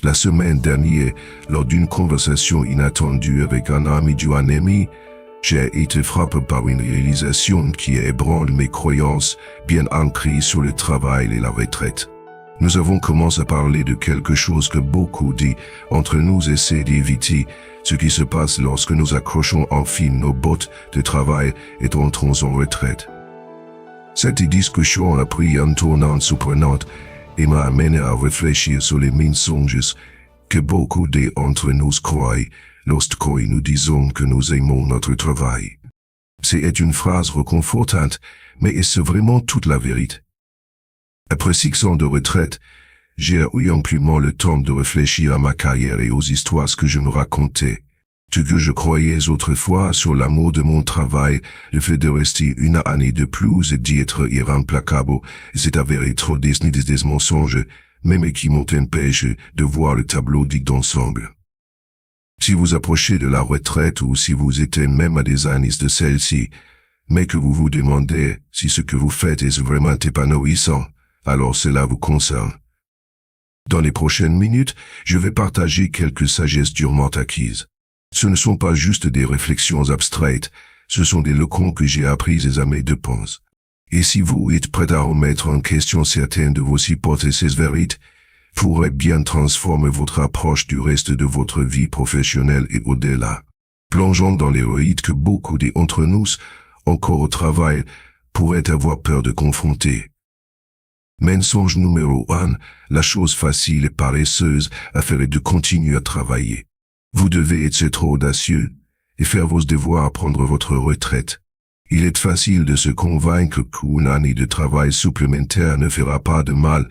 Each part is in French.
La semaine dernière, lors d'une conversation inattendue avec un ami d'un ami, j'ai été frappé par une réalisation qui ébranle mes croyances bien ancrées sur le travail et la retraite. Nous avons commencé à parler de quelque chose que beaucoup d'entre nous essaient d'éviter, ce qui se passe lorsque nous accrochons enfin nos bottes de travail et entrons en retraite. Cette discussion a pris un tournant surprenant et m'a amené à réfléchir sur les mensonges que beaucoup d'entre nous croient lorsque nous disons que nous aimons notre travail. C'est une phrase réconfortante, mais est-ce vraiment toute la vérité? Après 6 ans de retraite, j'ai eu amplement le temps de réfléchir à ma carrière et aux histoires que je me racontais. Ce que je croyais autrefois sur l'amour de mon travail, le fait de rester une année de plus et d'y être irremplacable, s'est avéré trop des mensonges, même qui m'ont empêché de voir le tableau dit d'ensemble. Si vous approchez de la retraite ou si vous êtes même à des années de celle-ci, mais que vous vous demandez si ce que vous faites est vraiment épanouissant, alors cela vous concerne. Dans les prochaines minutes, je vais partager quelques sagesses durement acquises. Ce ne sont pas juste des réflexions abstraites, ce sont des leçons que j'ai apprises à mes dépenses. Et si vous êtes prêt à remettre en question certaines de vos hypothèses véridiques, pourrait bien transformer votre approche du reste de votre vie professionnelle et au-delà. Plongeons dans les rites que beaucoup d'entre nous, encore au travail, pourraient avoir peur de confronter. Mensonge numéro 1, la chose facile et paresseuse à faire est de continuer à travailler. Vous devez être audacieux et faire vos devoirs à prendre votre retraite. Il est facile de se convaincre qu'une année de travail supplémentaire ne fera pas de mal,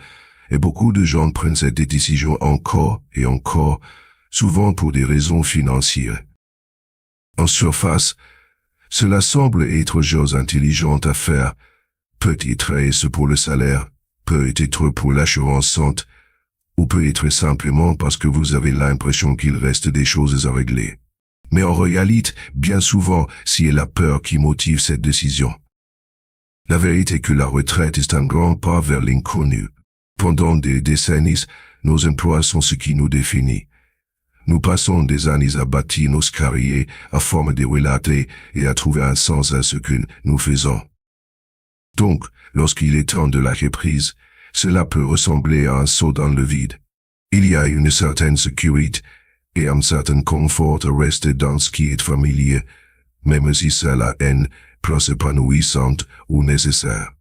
et beaucoup de gens prennent cette décision encore et encore, souvent pour des raisons financières. En surface, cela semble être chose intelligente à faire, peut-être est-ce pour le salaire, peut-être pour l'assurance santé, ou peut-être simplement parce que vous avez l'impression qu'il reste des choses à régler. Mais en réalité, bien souvent, c'est la peur qui motive cette décision. La vérité est que la retraite est un grand pas vers l'inconnu. Pendant des décennies, nos emplois sont ce qui nous définit. Nous passons des années à bâtir nos carrières, à former des relations et à trouver un sens à ce que nous faisons. Donc, lorsqu'il est temps de lâcher prise, cela peut ressembler à un saut dans le vide. Il y a une certaine sécurité et un certain confort à rester dans ce qui est familier, même si cela est plus épanouissante ou nécessaire.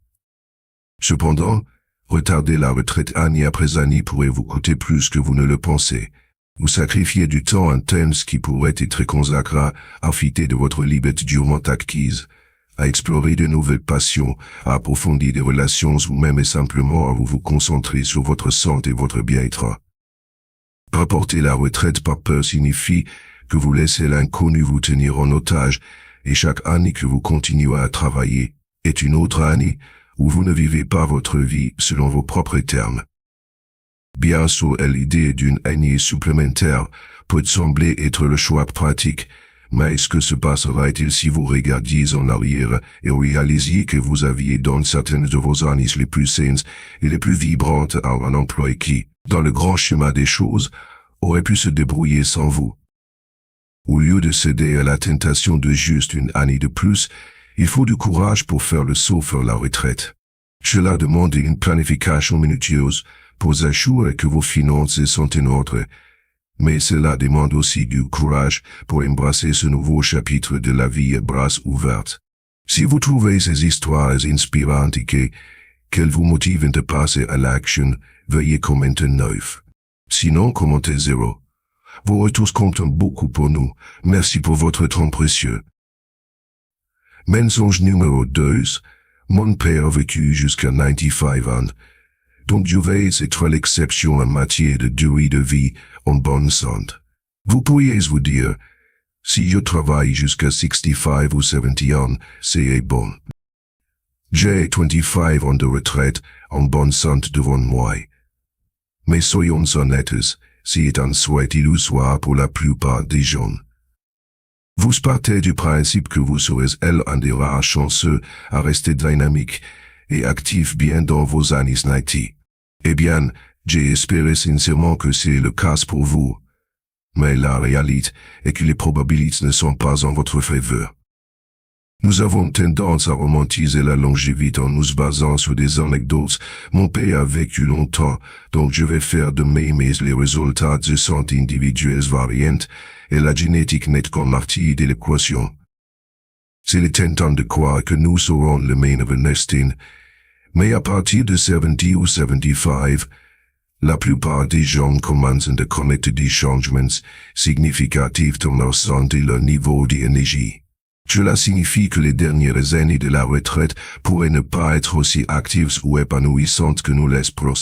Cependant, retarder la retraite année après année pourrait vous coûter plus que vous ne le pensez. Vous sacrifiez du temps intense qui pourrait être consacré à profiter de votre liberté durement acquise, à explorer de nouvelles passions, à approfondir des relations ou même simplement à vous concentrer sur votre santé et votre bien-être. Reporter la retraite par peur signifie que vous laissez l'inconnu vous tenir en otage et chaque année que vous continuez à travailler est une autre année où vous ne vivez pas votre vie selon vos propres termes. Bien sûr, l'idée d'une année supplémentaire peut sembler être le choix pratique, mais ce que se passera-t-il si vous regardiez en arrière et réalisiez que vous aviez dans certaines de vos années les plus saines et les plus vibrantes à un emploi qui, dans le grand schéma des choses, aurait pu se débrouiller sans vous? Au lieu de céder à la tentation de juste une année de plus, il faut du courage pour faire le saut vers la retraite. Cela demande une planification minutieuse pour assurer que vos finances sont en ordre, mais cela demande aussi du courage pour embrasser ce nouveau chapitre de la vie à bras ouverts. Si vous trouvez ces histoires inspirantes et qu'elles vous motivent à passer à l'action, veuillez commenter 9. Sinon, commentez 0. Vos retours comptent beaucoup pour nous. Merci pour votre temps précieux. Mensonge numéro 2. Mon père a vécu jusqu'à 95 ans. Donc je vais être l'exception en matière de durée de vie en bonne santé. Vous pourriez vous dire, si je travaille jusqu'à 65 ou 70 ans, c'est bon. J'ai 25 ans de retraite en bonne santé devant moi. Mais soyons honnêtes, c'est un souhait illusoire pour la plupart des gens. Vous partez du principe que vous serez un des rares chanceux à rester dynamique et actif bien dans vos années 90. Eh bien, J'ai espéré sincèrement que c'est le cas pour vous. Mais la réalité est que les probabilités ne sont pas en votre faveur. Nous avons tendance à romantiser la longévité en nous basant sur des anecdotes. Mon père a vécu longtemps, donc je vais faire de même, mais les résultats de santé individuels varient et la génétique n'est qu'en partie de l'équation. C'est le tentant de croire que nous serons le main of an destin, mais à partir de 70 ou 75, la plupart des gens commencent à connaître des changements significatifs dans leur santé et leur niveau d'énergie. Cela signifie que les dernières années de la retraite pourraient ne pas être aussi actives ou épanouissantes que nous l'espérons.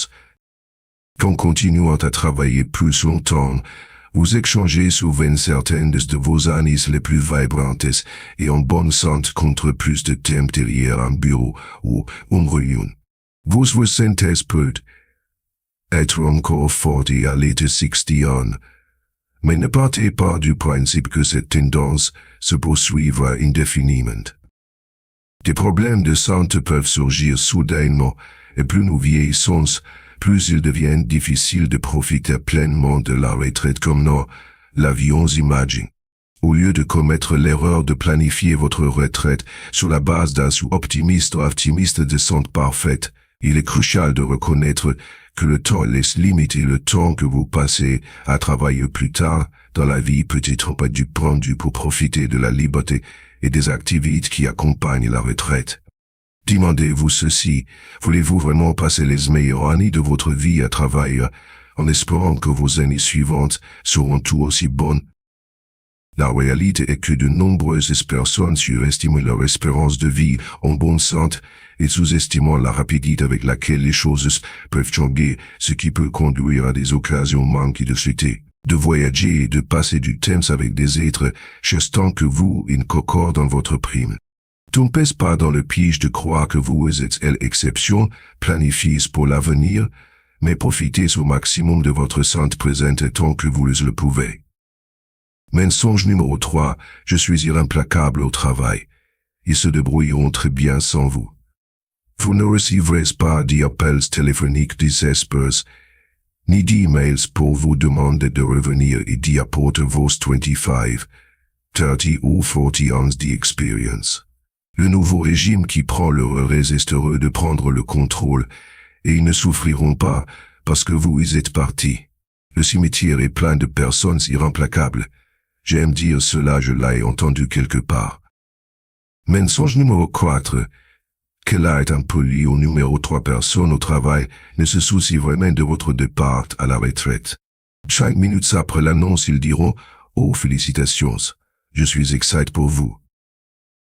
Qu'en continuant à travailler plus longtemps, vous échangez souvent certaines de vos années les plus vibrantes et en bonne santé contre plus de temps derrière un bureau ou une réunion. Vous ressentez peut être encore fort et à l'état 61. Mais ne partez pas du principe que cette tendance se poursuivra indéfiniment. Des problèmes de santé peuvent surgir soudainement, et plus nous vieillissons, plus il devient difficile de profiter pleinement de la retraite comme nous l'avions imaginé. Au lieu de commettre l'erreur de planifier votre retraite sur la base d'un optimiste de santé parfaite, il est crucial de reconnaître que le temps laisse limiter le temps que vous passez à travailler plus tard dans la vie peut être pas du pendu pour profiter de la liberté et des activités qui accompagnent la retraite. Demandez-vous ceci, voulez-vous vraiment passer les meilleures années de votre vie à travailler en espérant que vos années suivantes seront tout aussi bonnes? La réalité est que de nombreuses personnes surestiment leur espérance de vie en bonne santé et sous-estimant la rapidité avec laquelle les choses peuvent changer, ce qui peut conduire à des occasions manquées de suite, de voyager et de passer du temps avec des êtres tant que vous in concorde dans votre prime. Tombez pas dans le piège de croire que vous êtes l'exception, planifiez pour l'avenir, mais profitez au maximum de votre santé présente tant que vous le pouvez. Mensonge numéro 3, je suis implacable au travail. Ils se débrouilleront très bien sans vous. Vous ne recevrez pas d'appels téléphoniques désespérés, ni d'emails pour vous demander de revenir et d'y apporter vos 25, 30 ou 40 ans d'expérience. Le nouveau régime qui prend leur est heureux de prendre le contrôle, et ils ne souffriront pas parce que vous y êtes partis. Le cimetière est plein de personnes irremplaçables. J'aime dire cela, je l'ai entendu quelque part. Mensonge numéro 4. Qu'elle est un poli au numéro 3 personnes au travail ne se soucie vraiment de votre départ à la retraite. 5 minutes après l'annonce, ils diront « Oh, félicitations, je suis excité pour vous. »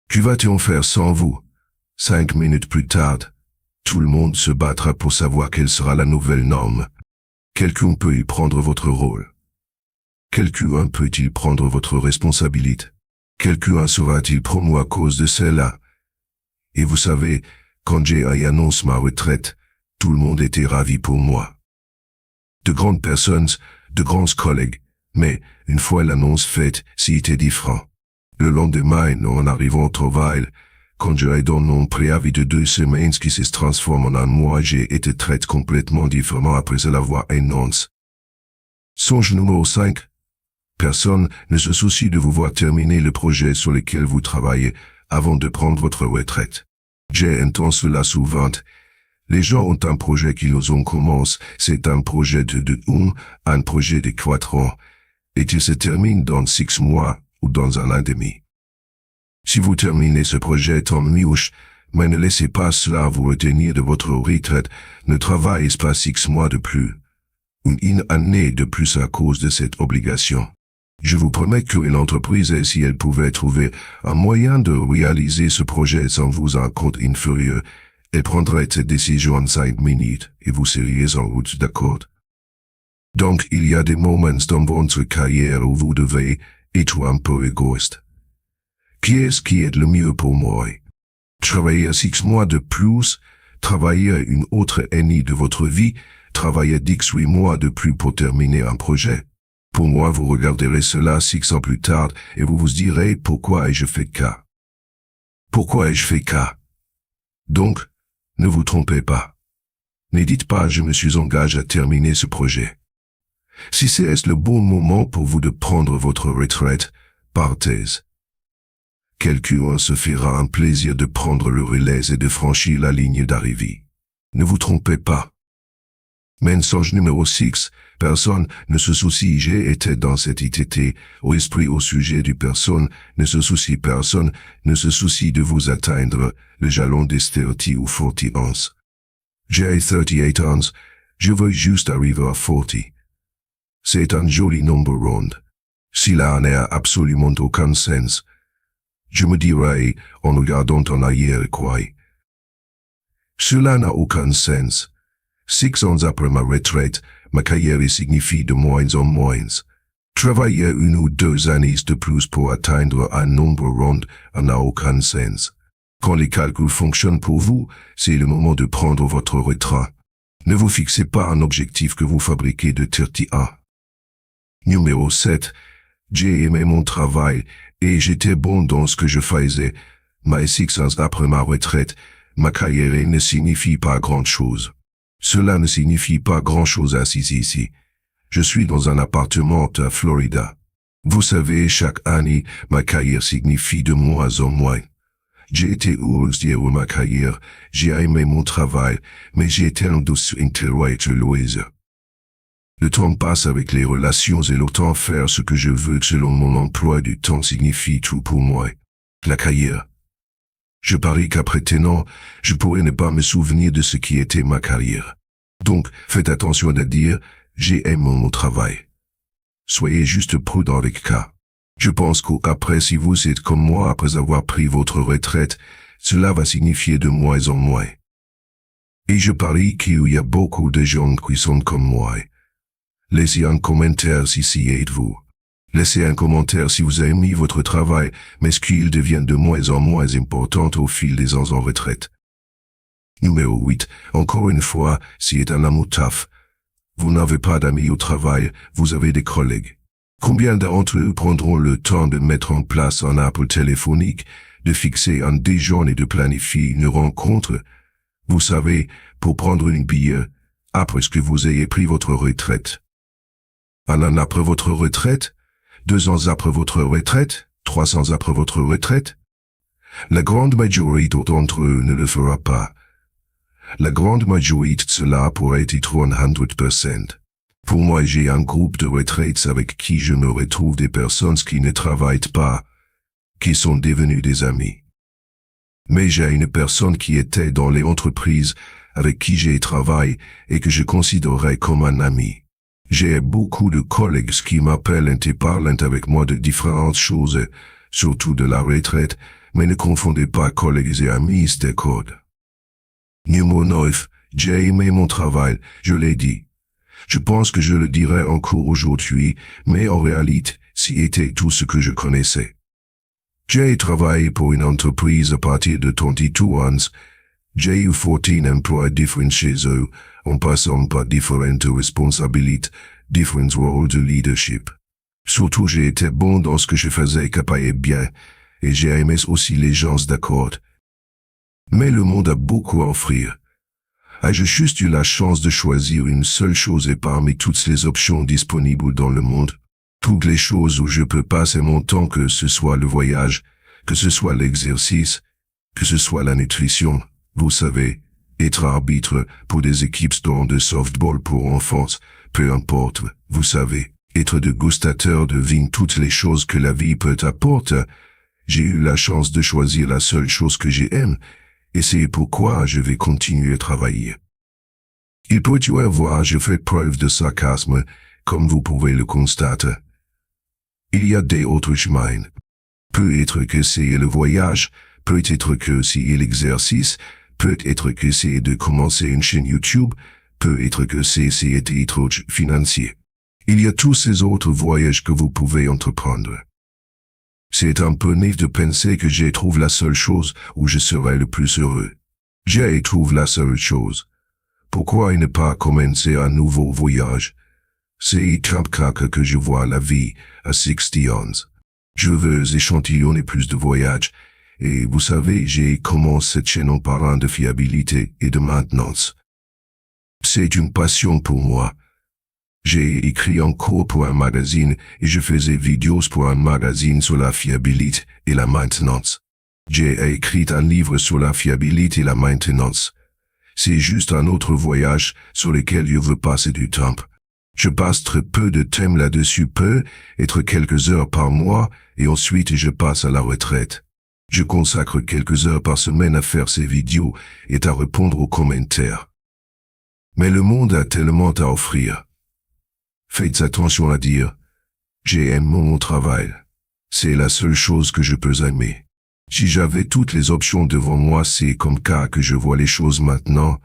Que va-t-on faire sans vous? 5 minutes plus tard, tout le monde se battra pour savoir quelle sera la nouvelle norme. Quelqu'un peut y prendre votre rôle. Quelqu'un peut-il prendre votre responsabilité? Quelqu'un sera-t-il promu à cause de cela? Et vous savez, quand j'ai annoncé ma retraite, tout le monde était ravi pour moi. De grandes personnes, de grands collègues, mais, une fois l'annonce faite, c'était différent. Le lendemain, en arrivant au travail, quand j'ai donné mon préavis de 2 semaines qui se transforme en un mois, j'ai été traité complètement différemment après l'avoir annoncé. Songe numéro 5. Personne ne se soucie de vous voir terminer le projet sur lequel vous travaillez avant de prendre votre retraite. J'ai entendu cela souvent. Les gens ont un projet qu'ils ont commencé, c'est un projet de 1, un projet de 4 ans, et il se termine dans 6 mois ou dans 1 an et demi. Si vous terminez ce projet, tant mieux, mais ne laissez pas cela vous retenir de votre retraite, ne travaillez pas 6 mois de plus, ou 1 année de plus à cause de cette obligation. Je vous promets que l'entreprise, si elle pouvait trouver un moyen de réaliser ce projet sans vous un compte inférieur, elle prendrait cette décision en 5 minutes et vous seriez en route d'accord. Donc il y a des moments dans votre carrière où vous devez être un peu égoïste. Qui est le mieux pour moi? Travailler 6 mois de plus, travailler une autre année de votre vie, travailler 18 mois de plus pour terminer un projet. Pour moi, vous regarderez cela 6 ans plus tard et vous vous direz pourquoi ai-je fait cas. Pourquoi ai-je fait cas? Donc, ne vous trompez pas. Ne dites pas je me suis engagé à terminer ce projet. Si c'est le bon moment pour vous de prendre votre retraite, partez. Quelqu'un se fera un plaisir de prendre le relais et de franchir la ligne d'arrivée. Ne vous trompez pas. Mensonge numéro 6. Personne ne se soucie. J'ai été dans cette ITT au esprit au sujet du personne ne se soucie. Personne ne se soucie de vous atteindre le jalon des 30 ou 40 ans. J'ai 38 ans. Je veux juste arriver à 40. C'est un joli nombre rond. Cela n'a absolument aucun sens. Je me dirais, en regardant en arrière quoi. Cela n'a aucun sens. 6 ans après ma retraite, ma carrière signifie de moins en moins. Travailler 1 ou 2 années de plus pour atteindre un nombre rond n'a aucun sens. Quand les calculs fonctionnent pour vous, c'est le moment de prendre votre retraite. Ne vous fixez pas un objectif que vous fabriquez de 31. Numéro 7. J'ai aimé mon travail et j'étais bon dans ce que je faisais. Mais 6 ans après ma retraite, ma carrière ne signifie pas grand-chose. Cela ne signifie pas grand-chose ici. Je suis dans un appartement à Florida. Vous savez, chaque année, ma carrière signifie de moins en moins. J'ai été heureuse d'hier ma carrière, j'ai aimé mon travail, mais j'ai tellement d'intérêt loisir. Le temps passe avec les relations et l'autant faire ce que je veux selon mon emploi du temps signifie tout pour moi. La carrière. Je parie qu'après tenant, je pourrais ne pas me souvenir de ce qui était ma carrière. Donc, faites attention à dire, j'ai aimé mon travail. Soyez juste prudent avec ça. Je pense qu'après si vous êtes comme moi après avoir pris votre retraite, cela va signifier de moins en moins. Et je parie qu'il y a beaucoup de gens qui sont comme moi. Laissez un commentaire si êtes-vous. Laissez un commentaire si vous aimez votre travail, mais ce qu'il devient de moins en moins important au fil des ans en retraite. Numéro 8. Encore une fois, si c'est un amour taf. Vous n'avez pas d'amis au travail, vous avez des collègues. Combien d'entre eux prendront le temps de mettre en place un appel téléphonique, de fixer un déjeuner et de planifier une rencontre? Vous savez, pour prendre une bière, après ce que vous ayez pris votre retraite. 1 an après votre retraite? 2 ans après votre retraite? 3 ans après votre retraite? La grande majorité d'entre eux ne le fera pas. La grande majorité de cela pourrait être 100%. Pour moi, j'ai un groupe de retraites avec qui je me retrouve des personnes qui ne travaillent pas, qui sont devenues des amis. Mais j'ai une personne qui était dans les entreprises avec qui j'ai travaillé et que je considérais comme un ami. J'ai beaucoup de collègues qui m'appellent et parlent avec moi de différentes choses, surtout de la retraite, mais ne confondez pas collègues et amis, c'est code. Numéro 9. J'ai aimé mon travail, je l'ai dit. Je pense que je le dirai encore aujourd'hui, mais en réalité, c'était tout ce que je connaissais. J'ai travaillé pour une entreprise à partir de 22 ans. J'ai eu 14 emplois différents chez eux, en passant par différentes responsabilités, différents rôles de leadership. Surtout, j'ai été bon dans ce que je faisais qui payait bien, et j'ai aimé aussi les gens d'accord. Mais le monde a beaucoup à offrir. Ai-je juste eu la chance de choisir une seule chose et parmi toutes les options disponibles dans le monde? Toutes les choses où je peux passer mon temps, que ce soit le voyage, que ce soit l'exercice, que ce soit la nutrition, vous savez, être arbitre pour des équipes de softball pour enfants, peu importe, vous savez, être dégustateur de vin, toutes les choses que la vie peut apporter. J'ai eu la chance de choisir la seule chose que j'aime, et c'est pourquoi je vais continuer à travailler. Il peut y avoir, je fais preuve de sarcasme, comme vous pouvez le constater. Il y a des autres chemins. Peut-être que c'est le voyage, peut-être que c'est l'exercice, peut-être que c'est de commencer une chaîne YouTube, peut-être que c'est être financier. Il y a tous ces autres voyages que vous pouvez entreprendre. C'est un peu naïf de penser que je trouve la seule chose où je serai le plus heureux. Je trouve la seule chose. Pourquoi ne pas commencer un nouveau voyage? C'est comme ça que je vois la vie à 60 ans. Je veux échantillonner plus de voyages, et vous savez, j'ai commencé cette chaîne en parlant de fiabilité et de maintenance. C'est une passion pour moi. J'ai écrit encore pour un magazine et je faisais vidéos pour un magazine sur la fiabilité et la maintenance. J'ai écrit un livre sur la fiabilité et la maintenance. C'est juste un autre voyage sur lequel je veux passer du temps. Je passe très peu de temps là-dessus, peut être quelques heures par mois, et ensuite je passe à la retraite. Je consacre quelques heures par semaine à faire ces vidéos et à répondre aux commentaires. Mais le monde a tellement à offrir. Faites attention à dire « j'aime mon travail ». C'est la seule chose que je peux aimer. Si j'avais toutes les options devant moi, c'est comme ça que je vois les choses maintenant.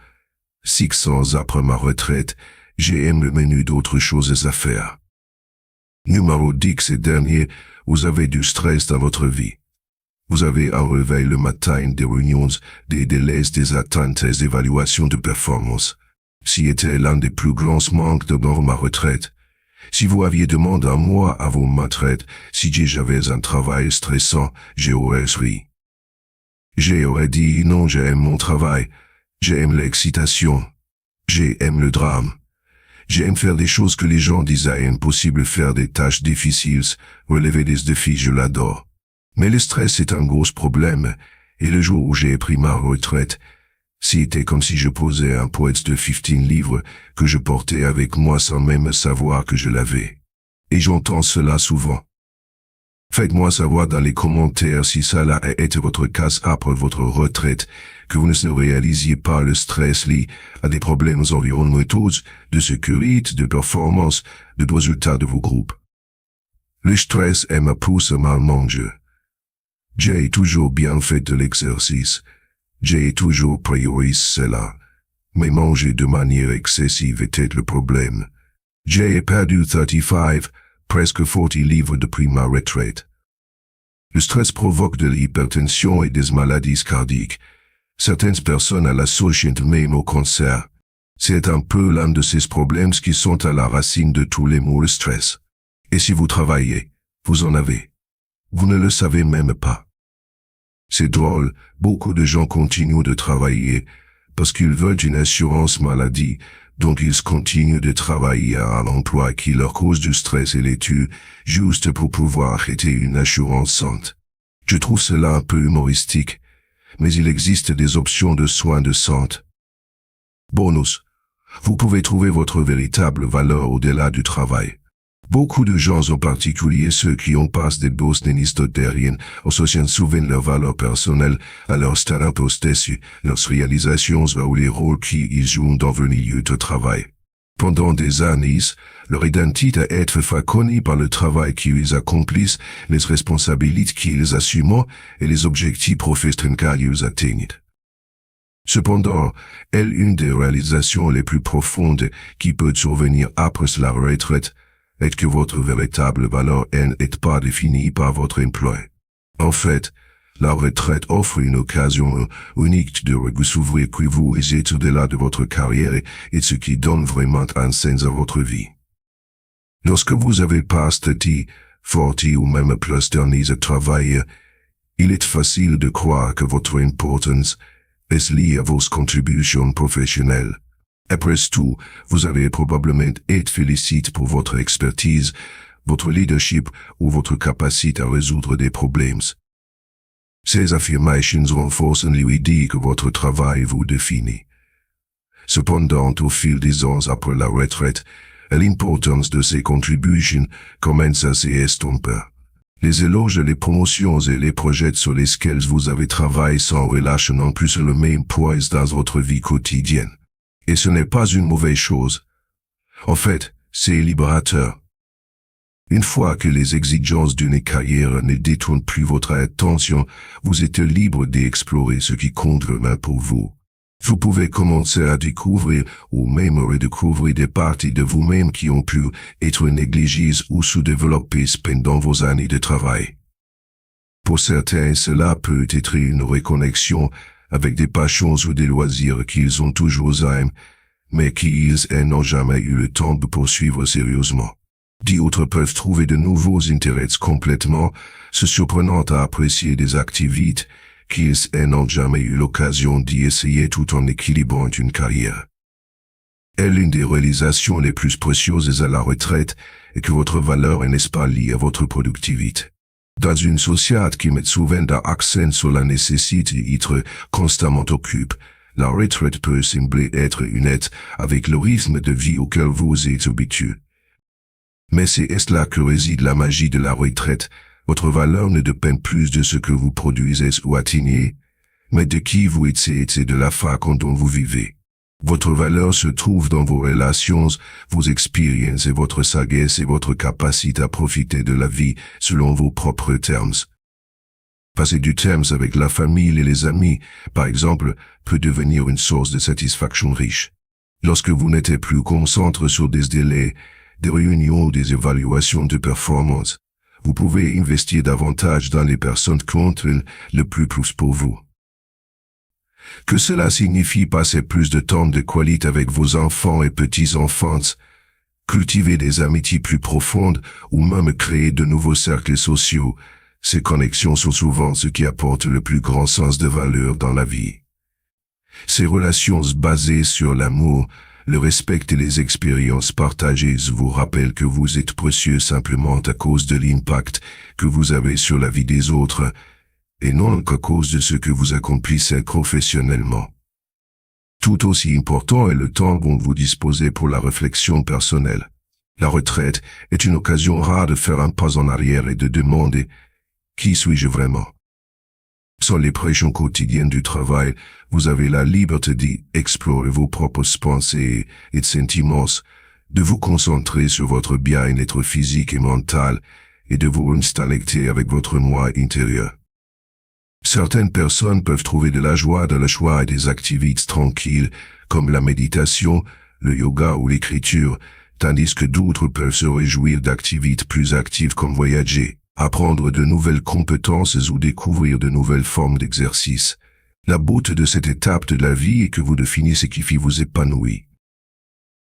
6 ans après ma retraite, j'aime le menu d'autres choses à faire. Numéro 10, ces derniers, vous avez du stress dans votre vie. Vous avez un réveil le matin, des réunions, des délais, des attentes, des évaluations de performance. Si était l'un des plus grands manques de ma retraite. Si vous aviez demandé un mois avant ma retraite, si j'avais un travail stressant, j'aurais ri. J'aurais dit non, j'aime mon travail, j'aime l'excitation, j'aime le drame. J'aime faire des choses que les gens disaient impossibles, faire des tâches difficiles, relever des défis, je l'adore. Mais le stress est un gros problème, et le jour où j'ai pris ma retraite, c'était comme si je posais un poids de 15 livres que je portais avec moi sans même savoir que je l'avais. Et j'entends cela souvent. Faites-moi savoir dans les commentaires si cela a été votre cas après votre retraite, que vous ne réalisiez pas le stress lié à des problèmes environnementaux, de sécurité, de performance, de résultats de vos groupes. Le stress me pousse à mal manger. J'ai toujours bien fait de l'exercice. J'ai toujours priorisé cela. Mais manger de manière excessive était le problème. J'ai perdu 35, presque 40 livres depuis ma retraite. Le stress provoque de l'hypertension et des maladies cardiaques. Certaines personnes l'associent même au cancer. C'est un peu l'un de ces problèmes qui sont à la racine de tous les maux, le stress. Et si vous travaillez, vous en avez. Vous ne le savez même pas. C'est drôle, beaucoup de gens continuent de travailler parce qu'ils veulent une assurance maladie, donc ils continuent de travailler à un emploi qui leur cause du stress et les tue, juste pour pouvoir arrêter une assurance santé. Je trouve cela un peu humoristique, mais il existe des options de soins de santé. Bonus. Vous pouvez trouver votre véritable valeur au-delà du travail. Beaucoup de gens, en particulier ceux qui ont passé des bosses nénistotériennes, associent souvent leur valeur personnelle à leur statut possessu, leurs réalisations ou les rôles qu'ils jouent dans le milieu de travail. Pendant des années, leur identité est fait connue par le travail qu'ils accomplissent, les responsabilités qu'ils assument et les objectifs professionnels qu'ils atteignent. Cependant, elle est une des réalisations les plus profondes qui peut survenir après la retraite, est que votre véritable valeur n'est pas définie par votre emploi. En fait, la retraite offre une occasion unique de redécouvrir qui vous êtes au-delà de votre carrière et ce qui donne vraiment un sens à votre vie. Lorsque vous avez passé 40 ou même plus d'années à travailler, il est facile de croire que votre importance est liée à vos contributions professionnelles. Après tout, vous avez probablement été félicité pour votre expertise, votre leadership ou votre capacité à résoudre des problèmes. Ces affirmations renforcent l'idée que votre travail vous définit. Cependant, au fil des ans après la retraite, l'importance de ces contributions commence à s'estomper. Les éloges, les promotions et les projets sur lesquels vous avez travaillé sans relâche n'ont plus le même poids dans votre vie quotidienne. Et ce n'est pas une mauvaise chose. En fait, c'est libérateur. Une fois que les exigences d'une carrière ne détournent plus votre attention, vous êtes libre d'explorer ce qui compte vraiment pour vous. Vous pouvez commencer à découvrir ou même redécouvrir des parties de vous-même qui ont pu être négligées ou sous-développées pendant vos années de travail. Pour certains, cela peut être une reconnexion avec des passions ou des loisirs qu'ils ont toujours aimés, mais qu'ils n'ont jamais eu le temps de poursuivre sérieusement. D'autres peuvent trouver de nouveaux intérêts complètement se surprenant à apprécier des activités qu'ils n'ont jamais eu l'occasion d'y essayer tout en équilibrant une carrière. est l'une des réalisations les plus précieuses à la retraite et que votre valeur n'est pas liée à votre productivité. Dans une société qui met souvent l'accent sur la nécessité d'être constamment occupé, la retraite peut sembler être une aide avec le rythme de vie auquel vous êtes habitué. Mais c'est là que réside la magie de la retraite. Votre valeur ne dépend plus de ce que vous produisez ou atteignez, mais de qui vous êtes et de la façon dont vous vivez. Votre valeur se trouve dans vos relations, vos expériences et votre sagesse et votre capacité à profiter de la vie selon vos propres termes. Passer du temps avec la famille et les amis, par exemple, peut devenir une source de satisfaction riche. Lorsque vous n'êtes plus concentré sur des délais, des réunions ou des évaluations de performance, vous pouvez investir davantage dans les personnes qui ont le plus pour vous. Que cela signifie passer plus de temps de qualité avec vos enfants et petits-enfants, cultiver des amitiés plus profondes ou même créer de nouveaux cercles sociaux, ces connexions sont souvent ce qui apporte le plus grand sens de valeur dans la vie. Ces relations basées sur l'amour, le respect et les expériences partagées vous rappellent que vous êtes précieux simplement à cause de l'impact que vous avez sur la vie des autres, et non qu'à cause de ce que vous accomplissez professionnellement. Tout aussi important est le temps dont vous disposez pour la réflexion personnelle. La retraite est une occasion rare de faire un pas en arrière et de demander « Qui suis-je vraiment ?» Sans les pressions quotidiennes du travail, vous avez la liberté d'explorer vos propres pensées et sentiments, de vous concentrer sur votre bien-être physique et mental et de vous installer avec votre moi intérieur. Certaines personnes peuvent trouver de la joie dans le choix et des activités tranquilles comme la méditation, le yoga ou l'écriture, tandis que d'autres peuvent se réjouir d'activités plus actives comme voyager, apprendre de nouvelles compétences ou découvrir de nouvelles formes d'exercice. La beauté de cette étape de la vie est que vous définissez ce qui vous épanouit.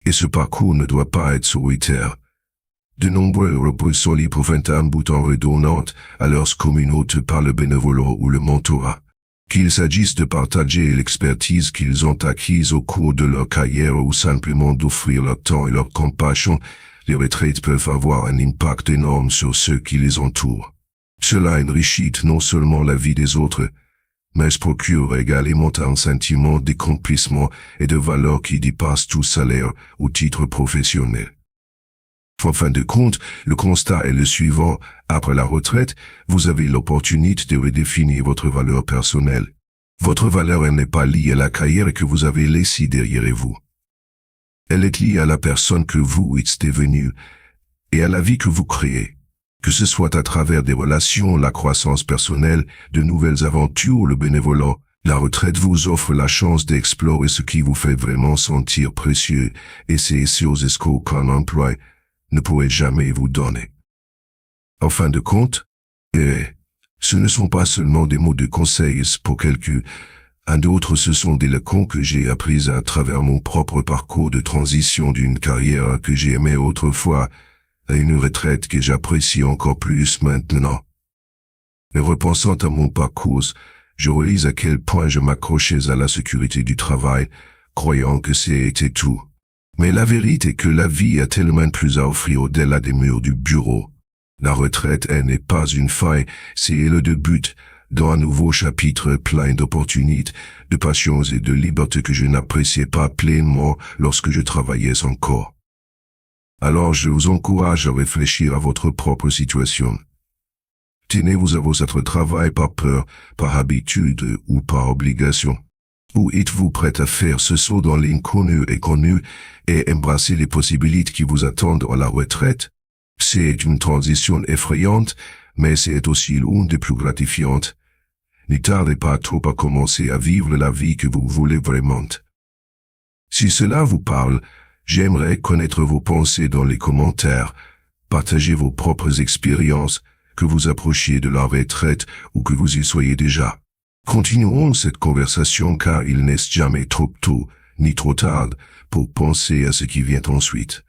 Et ce parcours ne doit pas être solitaire. De nombreux repos libres prouvent un bouton redonnant à leurs communautés par le bénévolat ou le mentorat. Qu'il s'agisse de partager l'expertise qu'ils ont acquise au cours de leur carrière ou simplement d'offrir leur temps et leur compassion, les retraites peuvent avoir un impact énorme sur ceux qui les entourent. Cela enrichit non seulement la vie des autres, mais procure également un sentiment d'accomplissement et de valeur qui dépasse tout salaire ou titre professionnel. En fin de compte, le constat est le suivant. Après la retraite, vous avez l'opportunité de redéfinir votre valeur personnelle. Votre valeur n'est pas liée à la carrière que vous avez laissée derrière vous. Elle est liée à la personne que vous êtes devenue et à la vie que vous créez. Que ce soit à travers des relations, la croissance personnelle, de nouvelles aventures ou le bénévolat, la retraite vous offre la chance d'explorer ce qui vous fait vraiment sentir précieux et c'est ce qu'aucun emploi ne pourrait jamais vous donner. En fin de compte, ce ne sont pas seulement des mots de conseil pour quelqu'un d'autre, ce sont des leçons que j'ai apprises à travers mon propre parcours de transition d'une carrière que j'ai aimée autrefois à une retraite que j'apprécie encore plus maintenant. Et repensant à mon parcours, je réalise à quel point je m'accrochais à la sécurité du travail, croyant que c'était tout. Mais la vérité est que la vie a tellement plus à offrir au-delà des murs du bureau. La retraite n'est pas une faille, c'est le début d'un nouveau chapitre plein d'opportunités, de passions et de liberté que je n'appréciais pas pleinement lorsque je travaillais encore. Alors je vous encourage à réfléchir à votre propre situation. Tenez-vous à votre travail par peur, par habitude ou par obligation. Ou êtes-vous prêt à faire ce saut dans l'inconnu et connu et embrasser les possibilités qui vous attendent à la retraite? C'est une transition effrayante, mais c'est aussi l'une des plus gratifiantes. Ne tardez pas trop à commencer à vivre la vie que vous voulez vraiment. Si cela vous parle, j'aimerais connaître vos pensées dans les commentaires. Partagez vos propres expériences, que vous approchiez de la retraite ou que vous y soyez déjà. Continuons cette conversation car il n'est jamais trop tôt, ni trop tard, pour penser à ce qui vient ensuite.